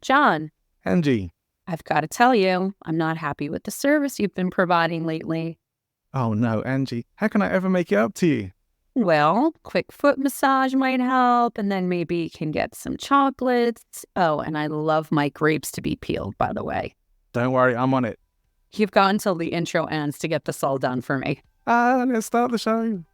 John, Angie. I've got to tell you, I'm not happy with the service you've been providing lately. Oh no, Angie. How can I ever make it up to you? Well, quick foot massage might help, and then maybe you can get some chocolates. Oh, and I love my grapes to be peeled, by the way. Don't worry, I'm on it. You've got until the intro ends to get this all done for me. Let's start the show.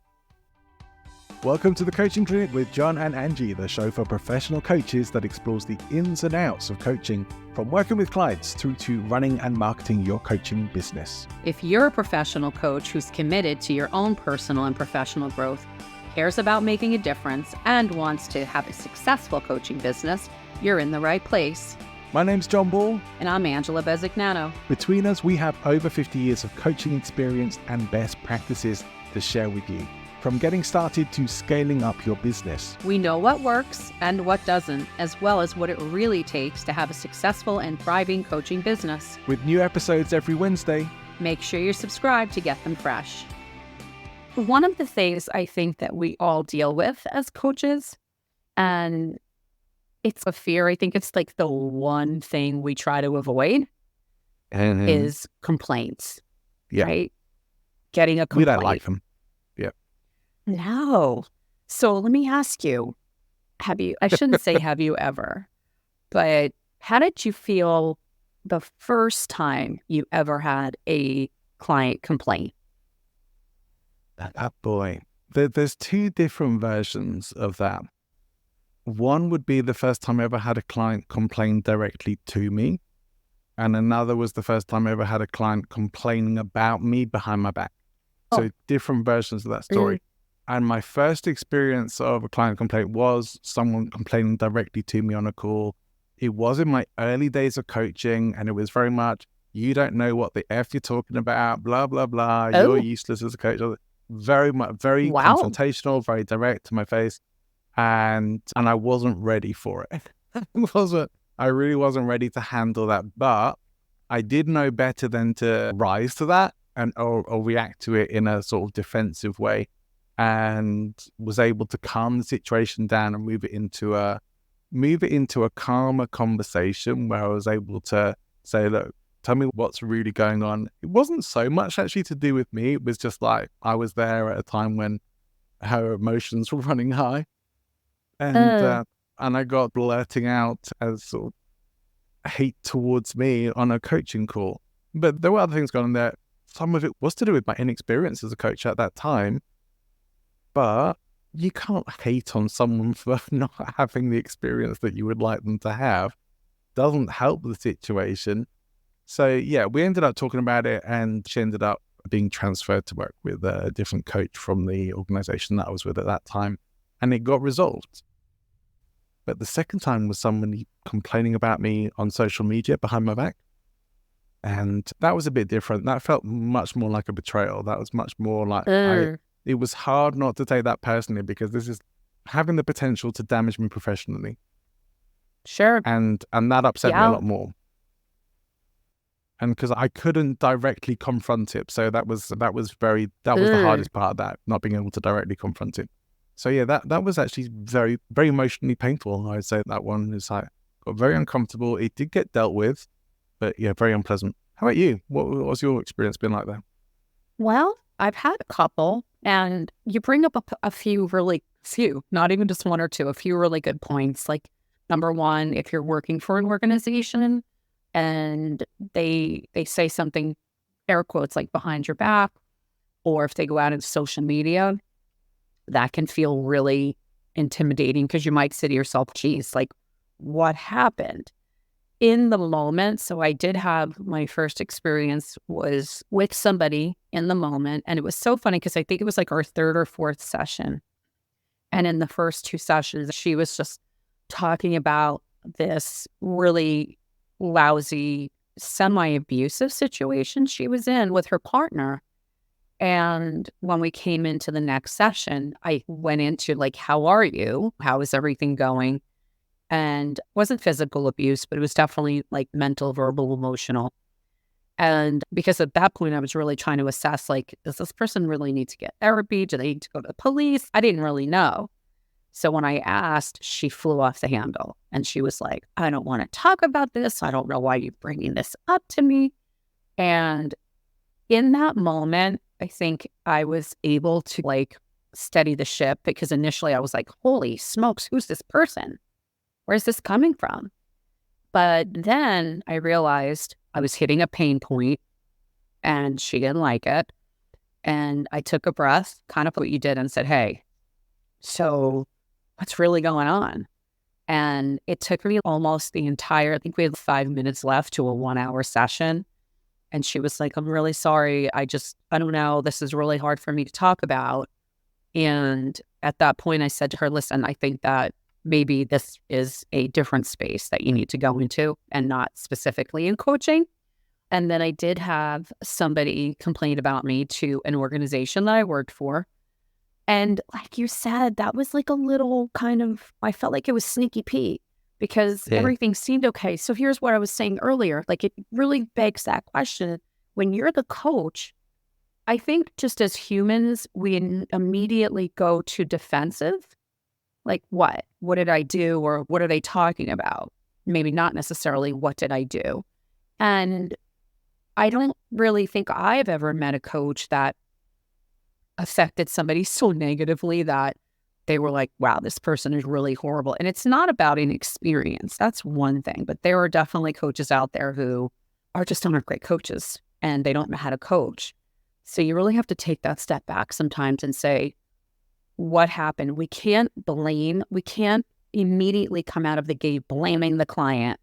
Welcome to the Coaching Clinic with John and Angie, the show for professional coaches that explores the ins and outs of coaching, from working with clients through to running and marketing your coaching business. If you're a professional coach who's committed to your own personal and professional growth, cares about making a difference, and wants to have a successful coaching business, you're in the right place. My name's John Ball. And I'm Angela Bezignano. Between us, we have over 50 years of coaching experience and best practices to share with you. From getting started to scaling up your business. We know what works and what doesn't, as well as what it really takes to have a successful and thriving coaching business. With new episodes every Wednesday. Make sure you're subscribed to get them fresh. One of the things I think that we all deal with as coaches, and it's a fear, I think it's like the one thing we try to avoid, is complaints. Yeah. Right? Getting a complaint. We don't like them. No. So let me ask you, I shouldn't say have you ever, but how did you feel the first time you ever had a client complaint? Boy, there's two different versions of that. One would be the first time I ever had a client complain directly to me. And another was the first time I ever had a client complaining about me behind my back. So different versions of that story. And my first experience of a client complaint was someone complaining directly to me on a call. It was in my early days of coaching, and it was very much, you don't know what the F you're talking about, blah, blah, blah. You're useless as a coach. Very much, very confrontational, very direct to my face. And I wasn't ready for it. I really wasn't ready to handle that. But I did know better than to rise to that or react to it in a sort of defensive way. And was able to calm the situation down and move it into a calmer conversation where I was able to say, look, tell me what's really going on. It wasn't so much actually to do with me. It was just like I was there at a time when her emotions were running high. And I got blurting out as sort of hate towards me on a coaching call. But there were other things going on there. Some of it was to do with my inexperience as a coach at that time. But you can't hate on someone for not having the experience that you would like them to have. Doesn't help the situation. So yeah, we ended up talking about it, and she ended up being transferred to work with a different coach from the organization that I was with at that time, and it got resolved. But the second time was someone complaining about me on social media behind my back. And that was a bit different. That felt much more like a betrayal. That was much more like it was hard not to take that personally, because this is having the potential to damage me professionally. Sure. And that upset me a lot more. And because I couldn't directly confront it. So that was the hardest part of that, not being able to directly confront it. So yeah, that was actually very, very emotionally painful. I would say that one is like, got very uncomfortable. It did get dealt with, but yeah, very unpleasant. How about you? What's your experience been like there? Well, I've had a couple, and you bring up a few, not even just one or two, a few really good points. Like, number one, if you're working for an organization and they say something, air quotes, like behind your back, or if they go out into social media, that can feel really intimidating, because you might say to yourself, geez, like, what happened? In the moment, so I did have my first experience was with somebody in the moment, and it was so funny because I think it was like our third or fourth session. And in the first two sessions, she was just talking about this really lousy, semi-abusive situation she was in with her partner. And when we came into the next session, I went into like, how are you? How is everything going? And it wasn't physical abuse, but it was definitely like mental, verbal, emotional. And because at that point, I was really trying to assess, like, does this person really need to get therapy? Do they need to go to the police? I didn't really know. So when I asked, she flew off the handle and she was like, I don't want to talk about this. I don't know why you're bringing this up to me. And in that moment, I think I was able to like steady the ship, because initially I was like, holy smokes, who's this person? Where's this coming from? But then I realized I was hitting a pain point and she didn't like it. And I took a breath, kind of what you did, and said, hey, so what's really going on? And it took me almost the entire, I think we had 5 minutes left to a 1-hour session. And she was like, I'm really sorry. I don't know. This is really hard for me to talk about. And at that point, I said to her, listen, I think that maybe this is a different space that you need to go into and not specifically in coaching. And then I did have somebody complain about me to an organization that I worked for. And like you said, that was like a little kind of, I felt like it was sneaky Pete, because everything seemed okay. So here's what I was saying earlier. Like, it really begs that question. When you're the coach, I think just as humans, we immediately go to defensive. Like, what? What did I do? Or what are they talking about? Maybe not necessarily what did I do? And I don't really think I've ever met a coach that affected somebody so negatively that they were like, wow, this person is really horrible. And it's not about inexperience. That's one thing. But there are definitely coaches out there who are just not great coaches and they don't know how to coach. So you really have to take that step back sometimes and say, what happened? We can't immediately come out of the gate blaming the client,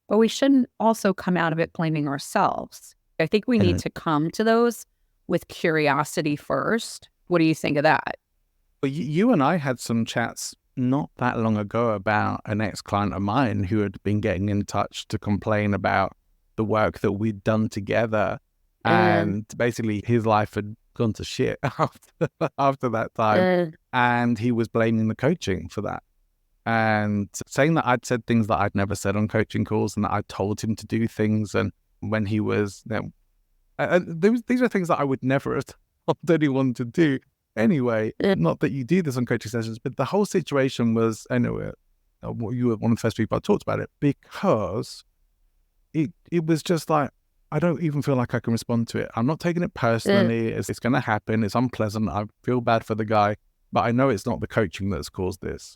but we shouldn't also come out of it blaming ourselves. I think we need to come to those with curiosity first. What do you think of that? Well, you and I had some chats not that long ago about an ex-client of mine who had been getting in touch to complain about the work that we'd done together. And basically his life had gone to shit after that time. And he was blaming the coaching for that. And saying that I'd said things that I'd never said on coaching calls, and that I told him to do things. And when he was, these are things that I would never have told anyone to do anyway. Not that you do this on coaching sessions, but the whole situation was, anyway, you were one of the first people I talked about it, because it was just like, I don't even feel like I can respond to it. I'm not taking it personally. It's going to happen. It's unpleasant. I feel bad for the guy, but I know it's not the coaching that's caused this.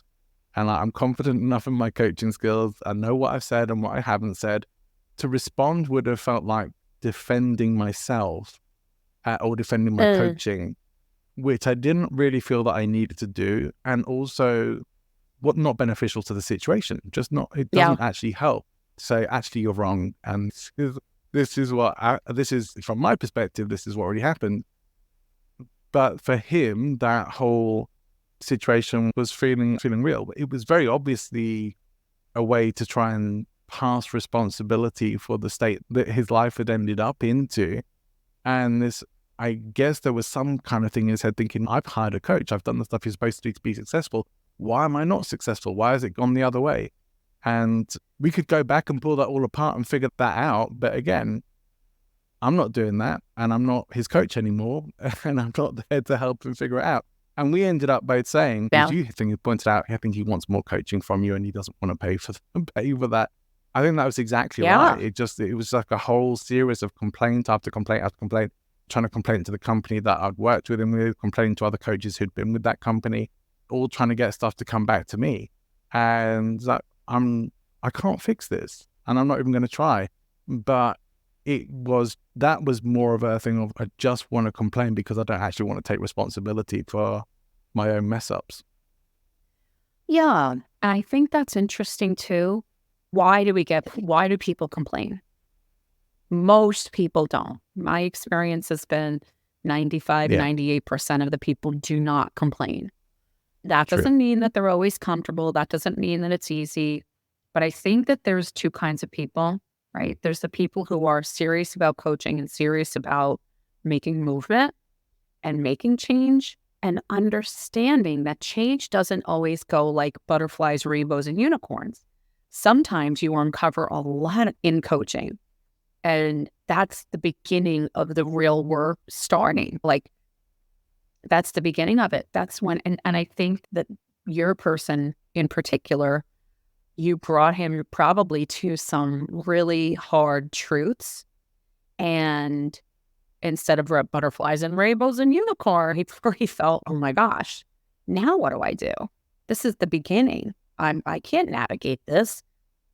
And I'm confident enough in my coaching skills. I know what I've said and what I haven't said. To respond would have felt like defending myself or defending my coaching, which I didn't really feel that I needed to do. And also, what not beneficial to the situation. Just not, it doesn't actually help. So actually you're wrong. And this is from my perspective, this is what already happened. But for him, that whole situation was feeling real. It was very obviously a way to try and pass responsibility for the state that his life had ended up into. And this, I guess there was some kind of thing in his head thinking, I've hired a coach. I've done the stuff you're supposed to do to be successful. Why am I not successful? Why has it gone the other way? And we could go back and pull that all apart and figure that out. But again, I'm not doing that, and I'm not his coach anymore, and I'm not there to help him figure it out. And we ended up both saying, as you pointed out, I think he wants more coaching from you and he doesn't want to pay for that. I think that was exactly right. It was like a whole series of complaint after complaint after complaint, trying to complain to the company that I'd worked with him with, complaining to other coaches who'd been with that company, all trying to get stuff to come back to me. And I can't fix this, and I'm not even going to try. But that was more of a thing of, I just want to complain because I don't actually want to take responsibility for my own mess ups. Yeah, I think that's interesting too. Why do people complain? Most people don't. My experience has been 98% of the people do not complain. That doesn't mean that they're always comfortable. That doesn't mean that it's easy. But I think that there's two kinds of people, right? There's the people who are serious about coaching and serious about making movement and making change, and understanding that change doesn't always go like butterflies, rainbows, and unicorns. Sometimes you uncover a lot in coaching, and that's the beginning of the real work starting. Like, that's the beginning of it. That's when, and I think that your person in particular, you brought him probably to some really hard truths. And instead of butterflies and rainbows and unicorn, he felt, oh my gosh, now what do I do? This is the beginning. I can't navigate this.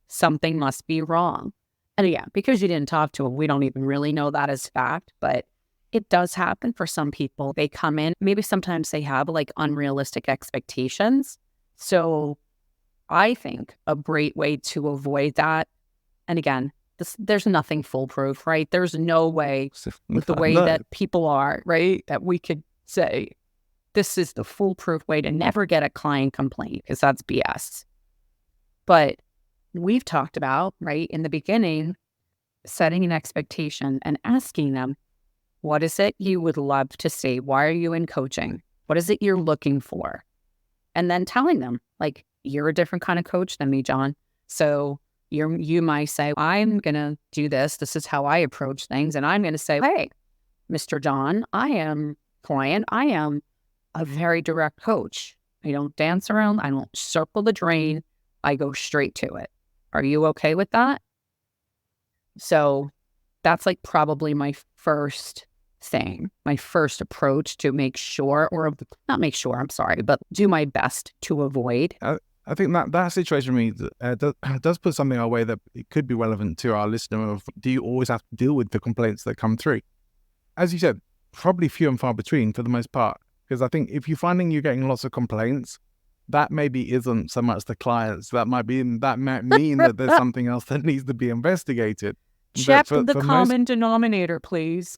Something must be wrong. And yeah, because you didn't talk to him, we don't even really know that as fact, but it does happen for some people. They come in, maybe sometimes they have like unrealistic expectations. So I think a great way to avoid that, and again, there's nothing foolproof, right? There's no way with the way that people are, right, that we could say this is the foolproof way to never get a client complaint, because that's BS. But we've talked about, right, in the beginning, setting an expectation and asking them, what is it you would love to see? Why are you in coaching? What is it you're looking for? And then telling them, like, you're a different kind of coach than me, John. So you might say, I'm going to do this. This is how I approach things. And I'm going to say, hey, Mr. John, I am client. I am a very direct coach. I don't dance around. I don't circle the drain. I go straight to it. Are you okay with that? So that's like probably my first thing, my first approach to make sure, or not make sure, I'm sorry, but do my best to avoid. I think that situation for me does put something our way that it could be relevant to our listener of, do you always have to deal with the complaints that come through? As you said, probably few and far between for the most part. Because I think if you're finding you're getting lots of complaints, that maybe isn't so much the clients. That might mean that there's something else that needs to be investigated. Check the common denominator, please.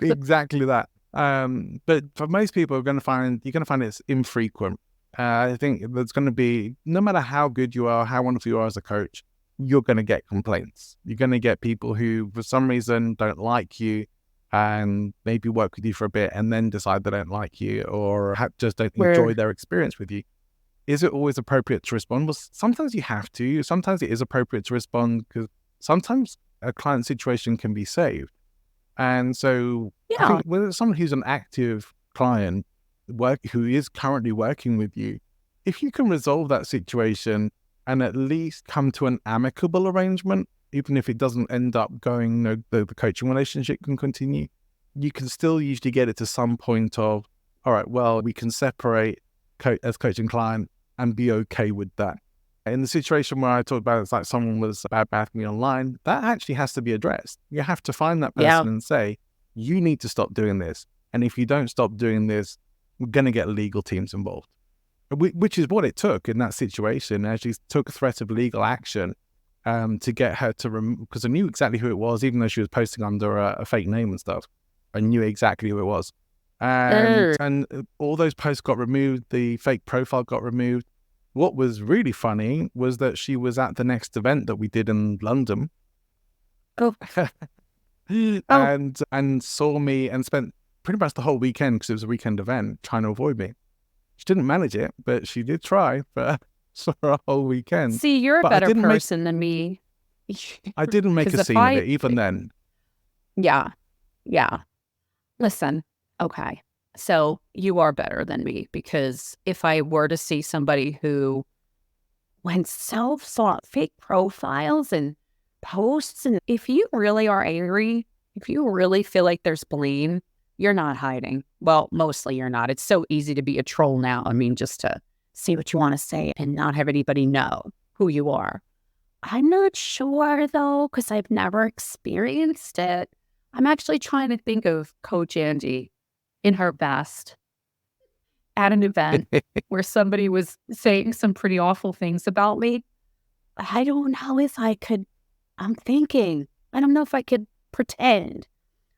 Exactly that. But for most people, you're going to find it's infrequent. I think there's going to be, no matter how good you are, how wonderful you are as a coach, you're going to get complaints. You're going to get people who, for some reason, don't like you and maybe work with you for a bit and then decide they don't like you, or just don't enjoy their experience with you. Is it always appropriate to respond? Well, sometimes you have to. Sometimes it is appropriate to respond because sometimes a client situation can be saved. And so I think whether someone who's an active client who is currently working with you, if you can resolve that situation and at least come to an amicable arrangement, even if it doesn't end up going, the coaching relationship can continue, you can still usually get it to some point of, all right, well, we can separate as coach and client and be okay with that. In the situation where I talked about, it's like someone was bad-mouthing me online, that actually has to be addressed. You have to find that person and say, you need to stop doing this. And if you don't stop doing this, we're going to get legal teams involved. Which is what it took in that situation. I actually took a threat of legal action to get her to remove, because I knew exactly who it was, even though she was posting under a fake name and stuff. I knew exactly who it was. And all those posts got removed. The fake profile got removed. What was really funny was that she was at the next event that we did in London. And saw me and spent pretty much the whole weekend, because it was a weekend event, trying to avoid me. She didn't manage it, but she did try for a whole weekend. See, you're a better person than me. I didn't make a scene of it even then. Yeah. Listen, okay. So you are better than me, because if I were to see somebody who went self-sought fake profiles and posts, and if you really are angry, if you really feel like there's blame, you're not hiding. Well, mostly you're not. It's so easy to be a troll now. I mean, just to say what you want to say and not have anybody know who you are. I'm not sure, though, because I've never experienced it. I'm actually trying to think of Coach Angie in her best at an event where somebody was saying some pretty awful things about me. I don't know if I could, I'm thinking, I don't know if I could pretend.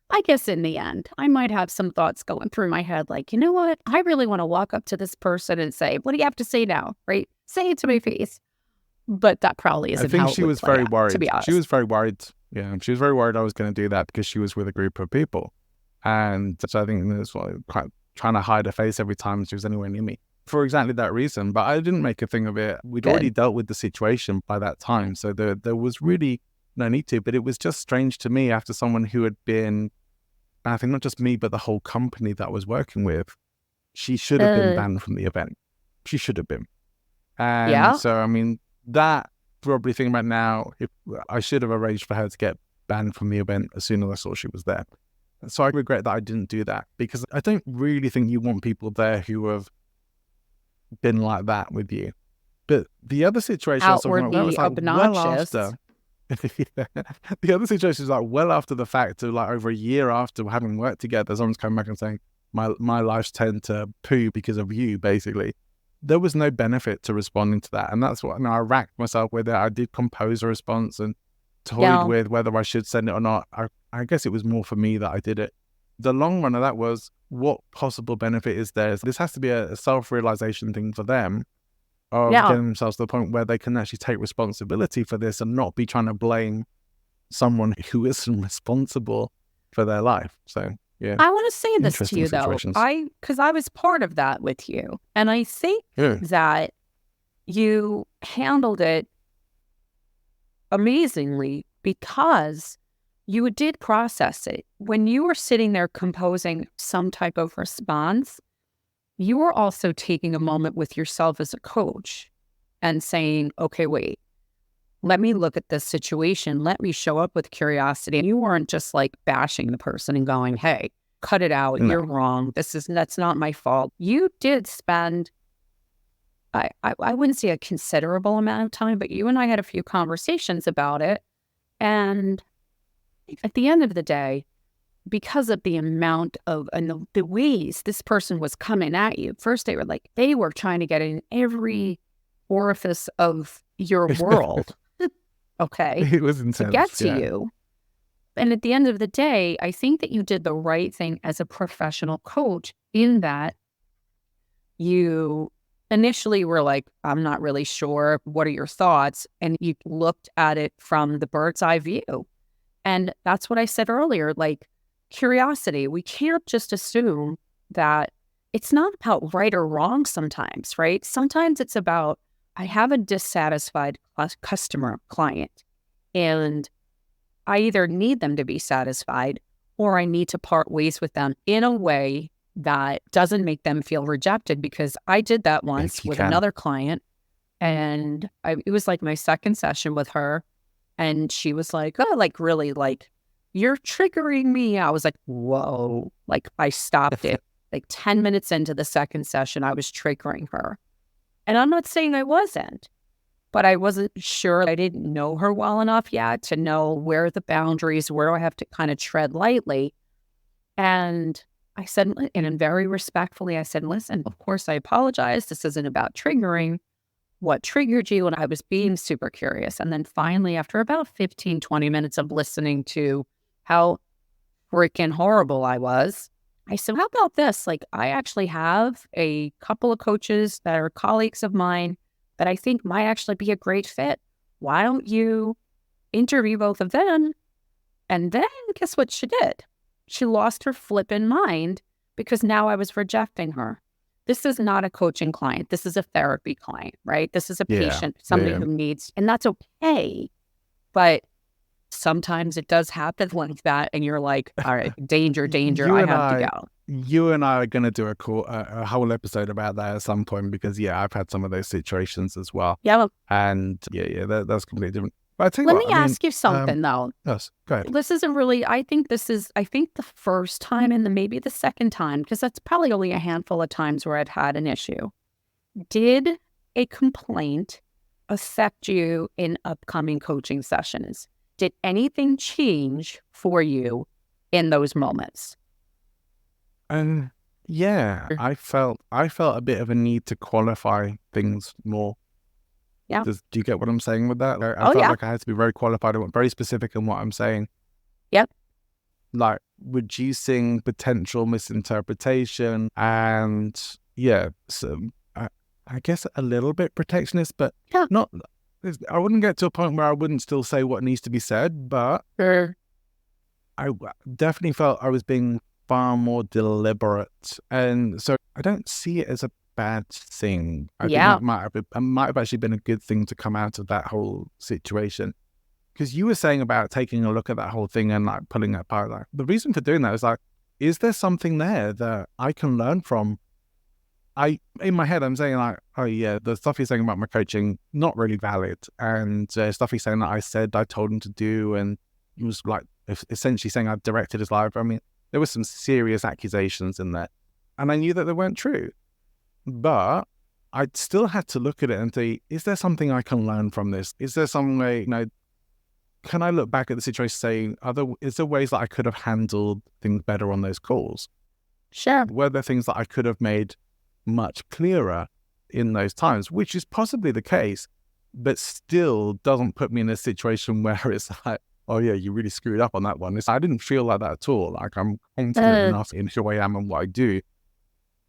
I guess in the end, I might have some thoughts going through my head like, you know what? I really want to walk up to this person and say, what do you have to say now? Right? Say it to my face. But that probably isn't how it would play out. I think she was very worried. To be honest. She was very worried. Yeah, she was very worried I was going to do that because she was with a group of people. And so I think that's why quite trying to hide her face every time she was anywhere near me for exactly that reason. But I didn't make a thing of it. We'd already dealt with the situation by that time. So there was really no need to. But it was just strange to me after someone who had been, I think not just me, but the whole company that I was working with, she should have been banned from the event. She should have been. And Yeah. so, I mean, that probably thinking about now, if I should have arranged for her to get banned from the event as soon as I saw she was there. So I regret that I didn't do that, because I don't really think you want people there who have been like that with you. But the other situation I was talking about, that was like obnoxious. well after. The other situation is like well after the fact, of like over a year after having worked together, someone's coming back and saying, my life's turned to poo because of you, basically. There was no benefit to responding to that. And that's what, I racked myself with it. I did compose a response and toyed with whether I should send it or not. I guess it was more for me that I did it. The long run of that was, what possible benefit is there? This has to be a self-realization thing for them, of getting themselves to the point where they can actually take responsibility for this and not be trying to blame someone who isn't responsible for their life. So, yeah. I want to say this to you, though, because I was part of that with you. And I think that you handled it amazingly, because you did process it. When you were sitting there composing some type of response, you were also taking a moment with yourself as a coach and saying, okay, wait, let me look at this situation. Let me show up with curiosity. And you weren't just like bashing the person and going, hey, cut it out. No. You're wrong. That's not my fault. You did spend, I wouldn't say a considerable amount of time, but you and I had a few conversations about it. And at the end of the day, because of the amount of, and the ways this person was coming at you, first they were trying to get in every orifice of your world. Okay. It was intense, to get to you. And at the end of the day, I think that you did the right thing as a professional coach, in that you initially were like, I'm not really sure. What are your thoughts? And you looked at it from the bird's eye view. And that's what I said earlier, like curiosity. We can't just assume that it's not about right or wrong sometimes, right? Sometimes it's about, I have a dissatisfied customer, client, and I either need them to be satisfied, or I need to part ways with them in a way that doesn't make them feel rejected. Because I did that once with another client, and it was like my second session with her, and she was like, oh, like really, like, you're triggering me. I was like, whoa, like I stopped it. Like 10 minutes into the second session, I was triggering her. And I'm not saying I wasn't, but I wasn't sure. I didn't know her well enough yet to know where are the boundaries, where do I have to kind of tread lightly. And I said, and very respectfully, I said, listen, of course I apologize. This isn't about triggering. What triggered you? And I was being super curious. And then finally, after about 15, 20 minutes of listening to how freaking horrible I was, I said, how about this? Like, I actually have a couple of coaches that are colleagues of mine that I think might actually be a great fit. Why don't you interview both of them? And then guess what she did? She lost her flippin' mind, because now I was rejecting her. This is not a coaching client. This is a therapy client, right? This is a patient, somebody who needs, and that's okay. But sometimes it does happen like that, and you're like, all right, danger, I have to go. You and I are going to do a whole episode about that at some point, because, I've had some of those situations as well. Yeah. And, that's completely different. But Let me ask you something, though. Yes, go ahead. This isn't really, I think the first time and maybe the second time, because that's probably only a handful of times where I've had an issue. Did a complaint affect you in upcoming coaching sessions? Did anything change for you in those moments? I felt a bit of a need to qualify things more. Yeah. Do you get what I'm saying with that? I felt like I had to be very qualified and very specific in what I'm saying. Yep. Like reducing potential misinterpretation and I guess a little bit protectionist, but not. I wouldn't get to a point where I wouldn't still say what needs to be said, but I definitely felt I was being far more deliberate, and so I don't see it as a bad thing. I think that might have actually been a good thing to come out of that whole situation. Because you were saying about taking a look at that whole thing and like pulling it apart. Like, the reason for doing that is like, is there something there that I can learn from in my head, I'm saying like, oh yeah, the stuff he's saying about my coaching, not really valid. And stuff he's saying that I told him to do. And he was like, essentially saying I directed his life. I mean, there were some serious accusations in there. And I knew that they weren't true. But I still had to look at it and say, is there something I can learn from this? Is there some way, can I look back at the situation saying, is there ways that I could have handled things better on those calls? Sure. Were there things that I could have made much clearer in those times, which is possibly the case, but still doesn't put me in a situation where it's like, oh yeah, you really screwed up on that one. I didn't feel like that at all. Like I'm confident enough in who I am and what I do.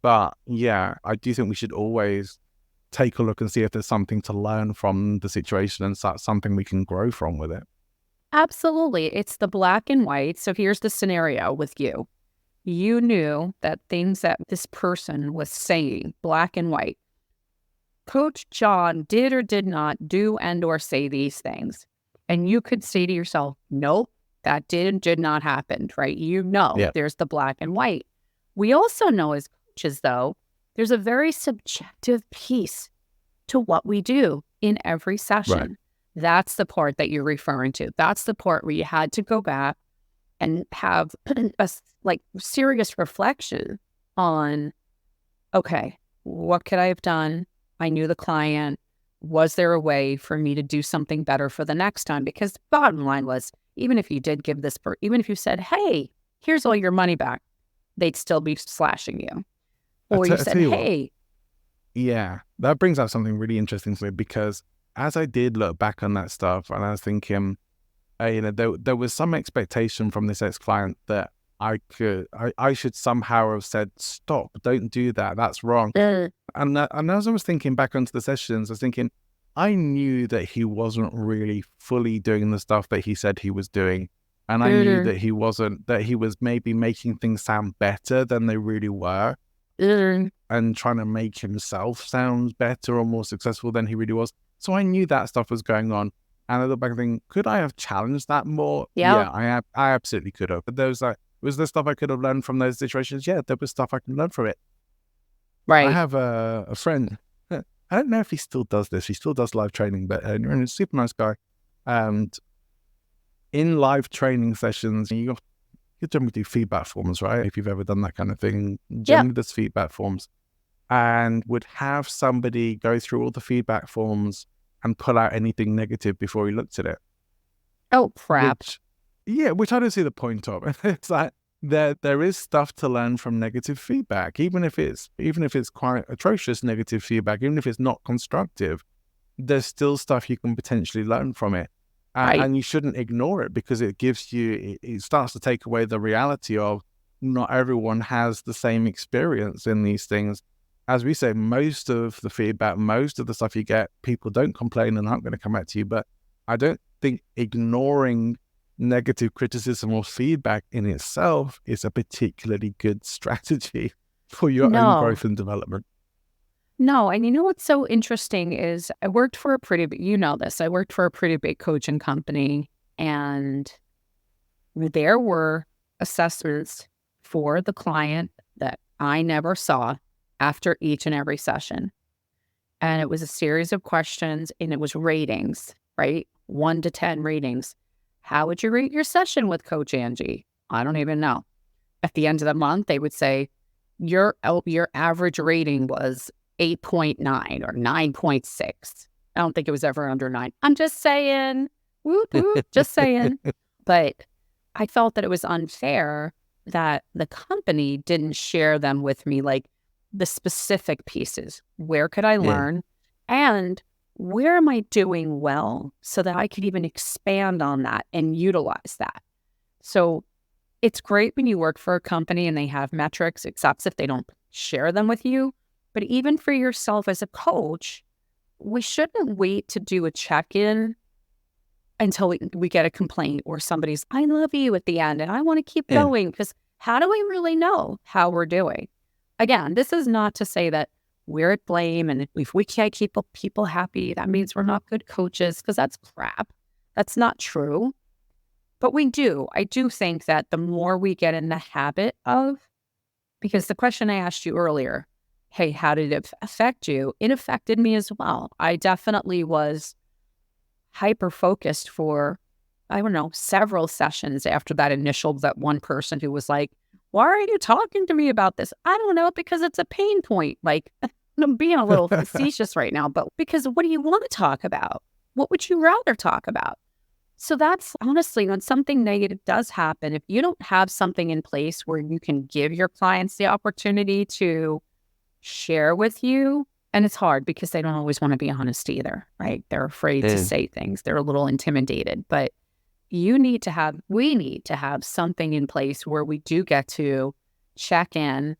But yeah, I do think we should always take a look and see if there's something to learn from the situation and something we can grow from with it. Absolutely. It's the black and white. So here's the scenario with you. You knew that things that this person was saying, black and white, Coach John did or did not do and or say these things. And you could say to yourself, nope, that did not happen, right? There's the black and white. We also know as coaches, though, there's a very subjective piece to what we do in every session. Right. That's the part that you're referring to. That's the part where you had to go back and have a serious reflection on, okay, what could I have done? I knew the client. Was there a way for me to do something better for the next time? Because the bottom line was, even if you did give this, even if you said, hey, here's all your money back, they'd still be slashing you. Or you said, hey. Yeah, that brings up something really interesting to me, because as I did look back on that stuff and I was thinking, there was some expectation from this ex-client that I should somehow have said, stop, don't do that, that's wrong. And as I was thinking back onto the sessions, I was thinking, I knew that he wasn't really fully doing the stuff that he said he was doing. And I knew that he was maybe making things sound better than they really were. And trying to make himself sound better or more successful than he really was. So I knew that stuff was going on. And I look back and think, could I have challenged that more? Yeah, I absolutely could have. But was there stuff I could have learned from those situations? Yeah, there was stuff I can learn from it. Right. I have a friend. I don't know if he still does this. He still does live training, but he's a super nice guy. And in live training sessions, you generally do feedback forms, right? If you've ever done that kind of thing, generally there's feedback forms. And would have somebody go through all the feedback forms and pull out anything negative before he looked at it. Oh, crap. Which I don't see the point of. It's like there is stuff to learn from negative feedback, even if it's quite atrocious negative feedback, even if it's not constructive, there's still stuff you can potentially learn from it. And you shouldn't ignore it, because it starts to take away the reality of not everyone has the same experience in these things. As we say, most of the feedback, most of the stuff you get, people don't complain and aren't going to come back to you. But I don't think ignoring negative criticism or feedback in itself is a particularly good strategy for your own growth and development. No, and you know what's so interesting is I worked for a pretty big coaching company, and there were assessments for the client that I never saw after each and every session. And it was a series of questions, and it was ratings, right? 1 to 10 ratings. How would you rate your session with Coach Angie? I don't even know. At the end of the month, they would say, your average rating was 8.9 or 9.6. I don't think it was ever under 9. I'm just saying, just saying. But I felt that it was unfair that the company didn't share them with me, like the specific pieces. Where could I learn? And where am I doing well so that I could even expand on that and utilize that? So it's great when you work for a company and they have metrics, except if they don't share them with you. But even for yourself as a coach, we shouldn't wait to do a check-in until we get a complaint or somebody's, I love you at the end and I want to keep going, because how do we really know how we're doing? Again, this is not to say that we're at blame, and if we can't keep people happy, that means we're not good coaches, because that's crap. That's not true. But I do think that the more we get in the habit of, because the question I asked you earlier, hey, how did it affect you? It affected me as well. I definitely was hyper-focused for, I don't know, several sessions after that one person who was like, why are you talking to me about this? I don't know, because it's a pain point. Like, I'm being a little facetious right now, but because what do you want to talk about? What would you rather talk about? So that's honestly, when something negative does happen, if you don't have something in place where you can give your clients the opportunity to share with you, and it's hard because they don't always want to be honest either, right? They're afraid to say things. They're a little intimidated, but we need to have something in place where we do get to check in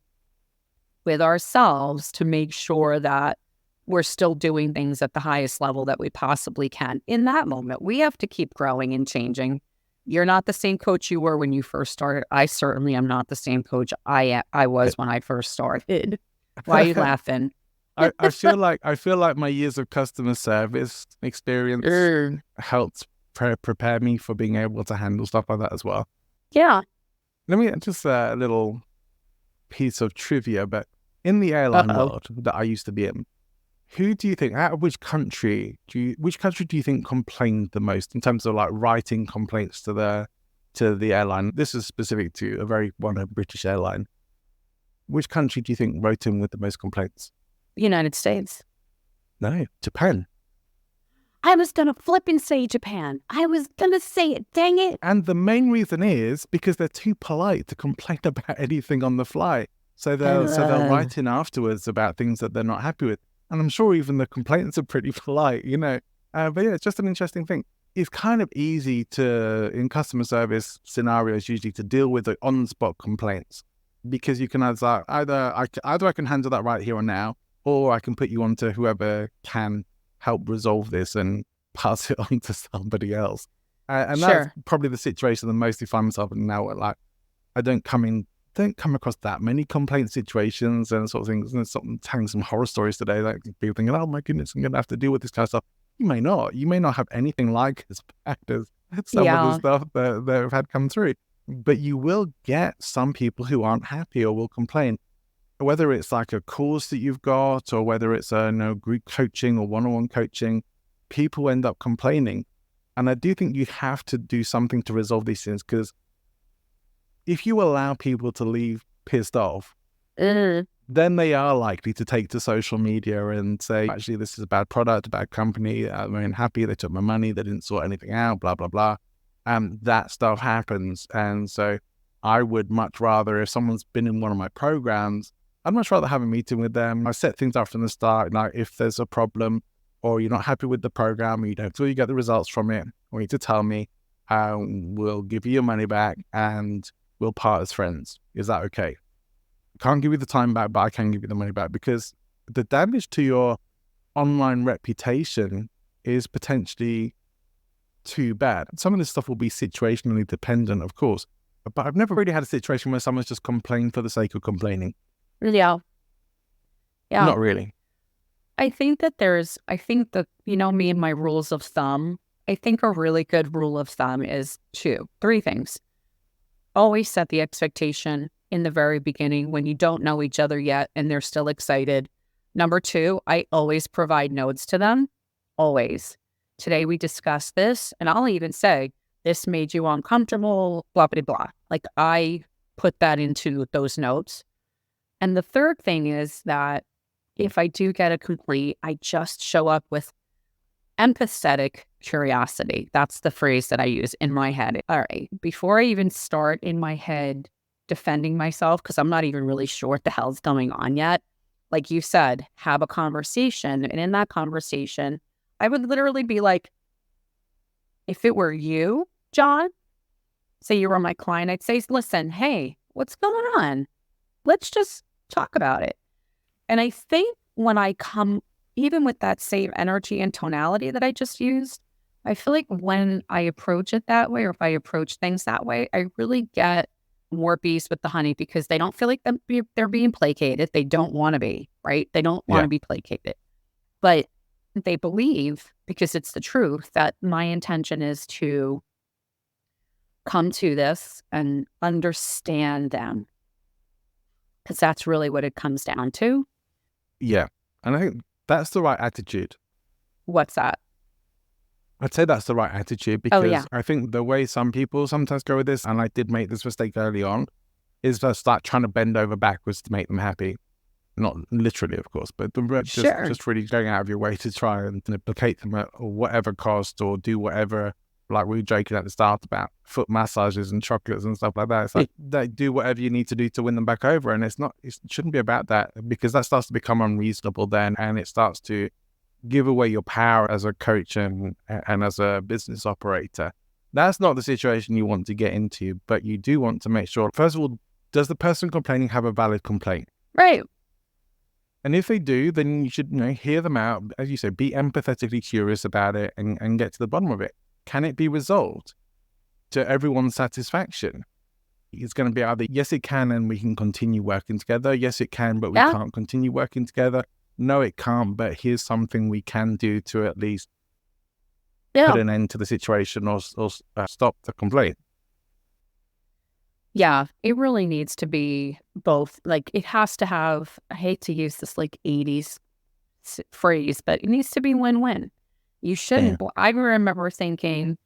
with ourselves to make sure that we're still doing things at the highest level that we possibly can. In that moment, we have to keep growing and changing. You're not the same coach you were when you first started. I certainly am not the same coach I was when I first started. Why are you laughing? I feel like my years of customer service experience helped prepare me for being able to handle stuff like that as well. Yeah. Let me just a little piece of trivia, but in the airline world that I used to be in, who do you think, out of which country do you think complained the most in terms of like writing complaints to the airline? This is specific to a very well-known British airline. Which country do you think wrote in with the most complaints? United States. No, Japan. I was going to flip and say Japan. I was going to say it. Dang it. And the main reason is because they're too polite to complain about anything on the flight. So they'll write in afterwards about things that they're not happy with. And I'm sure even the complaints are pretty polite, you know. But yeah, it's just an interesting thing. It's kind of easy to, in customer service scenarios, usually to deal with the on-spot complaints, because you can either I can handle that right here and now, or I can put you on to whoever can help resolve this and pass it on to somebody else. And that's probably the situation that mostly find myself in now. Like, I don't come across that many complaint situations and sort of things. And there's telling some horror stories today, like people thinking, oh my goodness, I'm going to have to deal with this kind of stuff. You may not have anything like as bad as some of the stuff that I've had come through, but you will get some people who aren't happy or will complain, whether it's like a course that you've got or whether it's group coaching or one-on-one coaching. People end up complaining. And I do think you have to do something to resolve these things, because if you allow people to leave pissed off, then they are likely to take to social media and say, actually, this is a bad product, a bad company, I'm unhappy, they took my money, they didn't sort anything out, blah, blah, blah. And that stuff happens. And so I would much rather, if someone's been in one of my programs, I'd much rather have a meeting with them. I set things up from the start. Like, if there's a problem or you're not happy with the program, or you don't feel you get the results from it, I want you to tell me. We'll give you your money back and we'll part as friends. Is that okay? Can't give you the time back, but I can give you the money back, because the damage to your online reputation is potentially too bad. Some of this stuff will be situationally dependent, of course, but I've never really had a situation where someone's just complained for the sake of complaining. Yeah. Not really. I think that me and my rules of thumb, I think a really good rule of thumb is three things. Always set the expectation in the very beginning when you don't know each other yet and they're still excited. Number 2, I always provide notes to them. Always. Today we discussed this, and I'll even say, this made you uncomfortable, blah, blah, blah. Like, I put that into those notes. And the third thing is that if I do get a complaint, I just show up with empathetic curiosity. That's the phrase that I use in my head. All right, before I even start in my head defending myself, because I'm not even really sure what the hell's going on yet, like you said, have a conversation. And in that conversation, I would literally be like, if it were you, John, say you were my client, I'd say, listen, hey, what's going on? Let's just talk about it. And I think when I come, even with that same energy and tonality that I just used, I feel like when I approach it that way, or if I approach things that way, I really get more bees with the honey, because they don't feel like they're being placated. They don't want to be, right? They don't want to be placated. But they believe, because it's the truth, that my intention is to come to this and understand them. Because that's really what it comes down to. Yeah. And I think that's the right attitude. What's that? I'd say that's the right attitude, Oh, yeah. because I think the way some people sometimes go with this, and I did make this mistake early on, is to start trying to bend over backwards to make them happy. Not literally, of course, but Sure. just really going out of your way to try and placate them at whatever cost, or do whatever, like we were joking at the start about foot massages and chocolates and stuff like that. It's like, do whatever you need to do to win them back over. And it shouldn't be about that, because that starts to become unreasonable then, and it starts to give away your power as a coach and as a business operator. That's not the situation you want to get into, but you do want to make sure, first of all, does the person complaining have a valid complaint? Right. And if they do, then you should, hear them out. As you say, be empathetically curious about it and get to the bottom of it. Can it be resolved to everyone's satisfaction? It's going to be either, yes, it can, and we can continue working together. Yes, it can, but we Yeah. can't continue working together. No, it can't, but here's something we can do to at least put an end to the situation, or stop the complaint. Yeah, it really needs to be both. Like, it has to have, I hate to use this like 80s phrase, but it needs to be win-win. You shouldn't. I remember thinking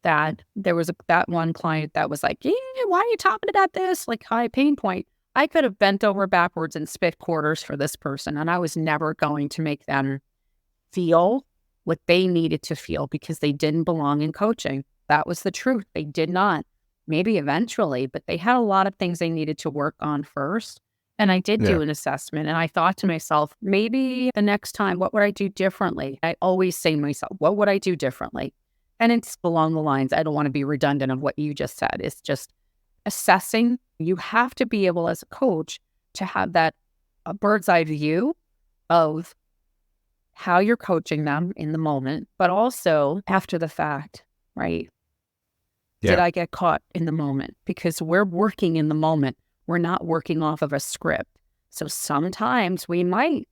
that there was that one client that was like, yeah, why are you talking about this? Like, high pain point. I could have bent over backwards and spit quarters for this person, and I was never going to make them feel what they needed to feel, because they didn't belong in coaching. That was the truth. They did not. Maybe eventually, but they had a lot of things they needed to work on first. And I did do an assessment, and I thought to myself, maybe the next time, what would I do differently? I always say to myself, what would I do differently? And it's along the lines, I don't want to be redundant of what you just said. It's just assessing. You have to be able, as a coach, to have that a bird's eye view of how you're coaching them in the moment, but also after the fact, right? Did I get caught in the moment? Because we're working in the moment. We're not working off of a script. So sometimes we might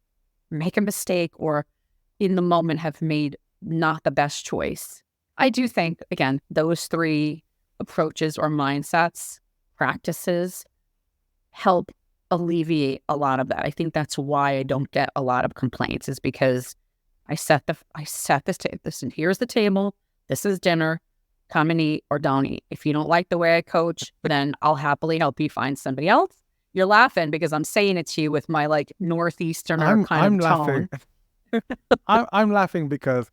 make a mistake, or in the moment have made not the best choice. I do think, again, those 3 approaches or mindsets, practices, help alleviate a lot of that. I think that's why I don't get a lot of complaints, is because I set this table. Listen, here's the table. This is dinner. Come and eat or don't eat. If you don't like the way I coach, then I'll happily help you find somebody else. You're laughing because I'm saying it to you with my like Northeasterner kind of tone. I'm laughing because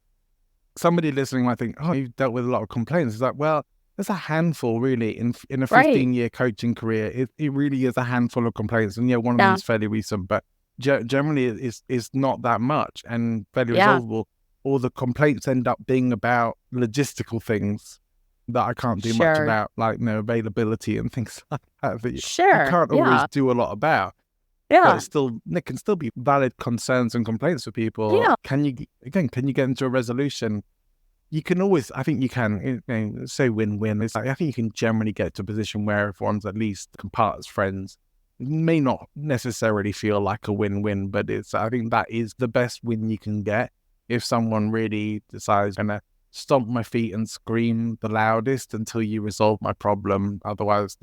somebody listening might think, oh, you've dealt with a lot of complaints. It's like, well, there's a handful really in a 15-year coaching career. It really is a handful of complaints. And one of them is fairly recent, but generally it's not that much and fairly resolvable. Or the complaints end up being about logistical things that I can't do much about, like availability and things like that you can't always do a lot about. But it can still be valid concerns and complaints for people. Can you get into a resolution? You can always, I think you can, say win-win. It's like, I think you can generally get to a position where everyone's at least can part as friends. It may not necessarily feel like a win-win, but I think that is the best win you can get. If someone really decides, I'm going to stomp my feet and scream the loudest until you resolve my problem. Otherwise,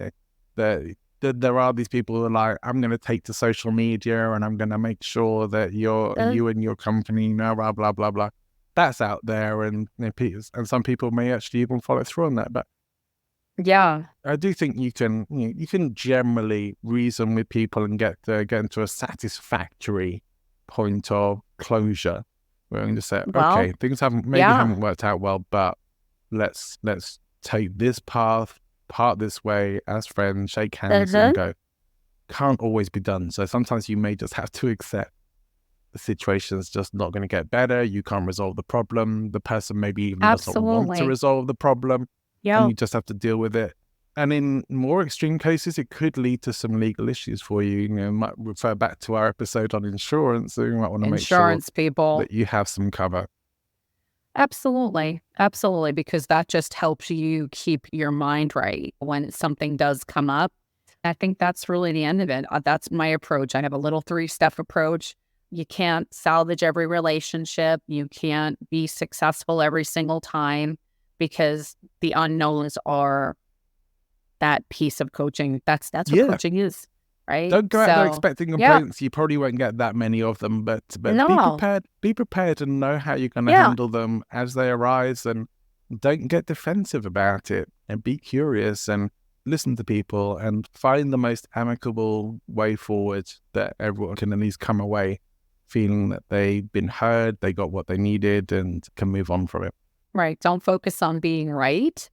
there are these people who are like, I'm going to take to social media and I'm going to make sure that you and your company, blah, blah, blah, blah. That's out there. And, and some people may actually even follow through on that. But I do think you can generally reason with people and get into a satisfactory point of closure. We're going to say, okay, things haven't worked out well, but let's take this path, part this way as friends, shake hands and go. Can't always be done. So sometimes you may just have to accept the situation's just not going to get better. You can't resolve the problem. The person maybe even doesn't want to resolve the problem. And you just have to deal with it. And in more extreme cases, it could lead to some legal issues for you. Might refer back to our episode on insurance. So you might want to make sure that you have some cover. Absolutely. Absolutely. Because that just helps you keep your mind right when something does come up. I think that's really the end of it. That's my approach. I have a little 3-step approach. You can't salvage every relationship. You can't be successful every single time, because the unknowns are that piece of coaching. That's what coaching is, right? Don't go out there expecting complaints. Yeah. You probably won't get that many of them, but No. be prepared and know how you're going to Yeah. handle them as they arise, and don't get defensive about it, and be curious and listen to people and find the most amicable way forward that everyone can at least come away feeling that they've been heard, they got what they needed, and can move on from it. Right. Don't focus on being right.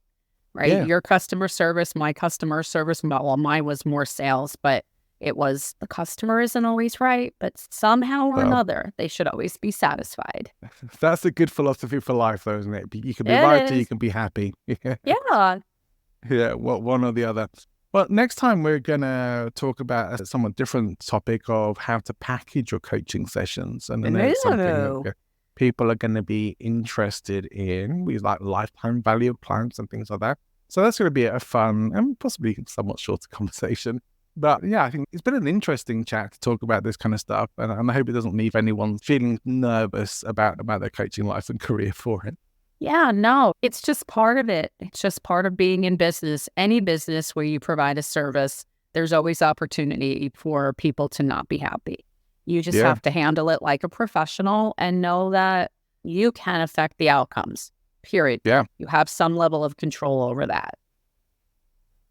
Yeah. Your customer service, my customer service. Well, mine was more sales, but it was the customer isn't always right, but somehow or another, they should always be satisfied. That's a good philosophy for life, though, isn't it? You can be It right or is. you can be happy. Yeah. Yeah, one or the other. Well, next time we're going to talk about a somewhat different topic of how to package your coaching sessions. And I know it's something that people are going to be interested in. We like lifetime value of clients and things like that. So that's going to be a fun and possibly somewhat shorter conversation. But yeah, I think it's been an interesting chat to talk about this kind of stuff. And I hope it doesn't leave anyone feeling nervous about their coaching life and career for it. Yeah, no, it's just part of it. It's just part of being in business. Any business where you provide a service, there's always opportunity for people to not be happy. You just have to handle it like a professional and know that you can affect the outcomes, period. Yeah. You have some level of control over that.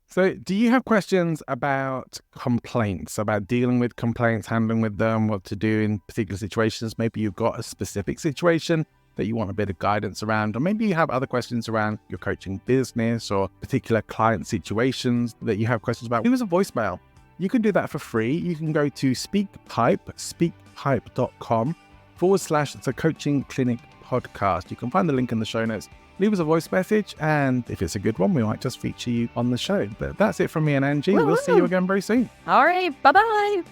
So do you have questions about complaints, about dealing with complaints, handling with them, what to do in particular situations? Maybe you've got a specific situation that you want a bit of guidance around, or maybe you have other questions around your coaching business or particular client situations that you have questions about. Leave us a voicemail. You can do that for free. You can go to speakpipe.com/the Coaching Clinic podcast. You can find the link in the show notes. Leave us a voice message, and if it's a good one, we might just feature you on the show. But that's it from me and Angie. We'll see you again very soon. All right. Bye-bye.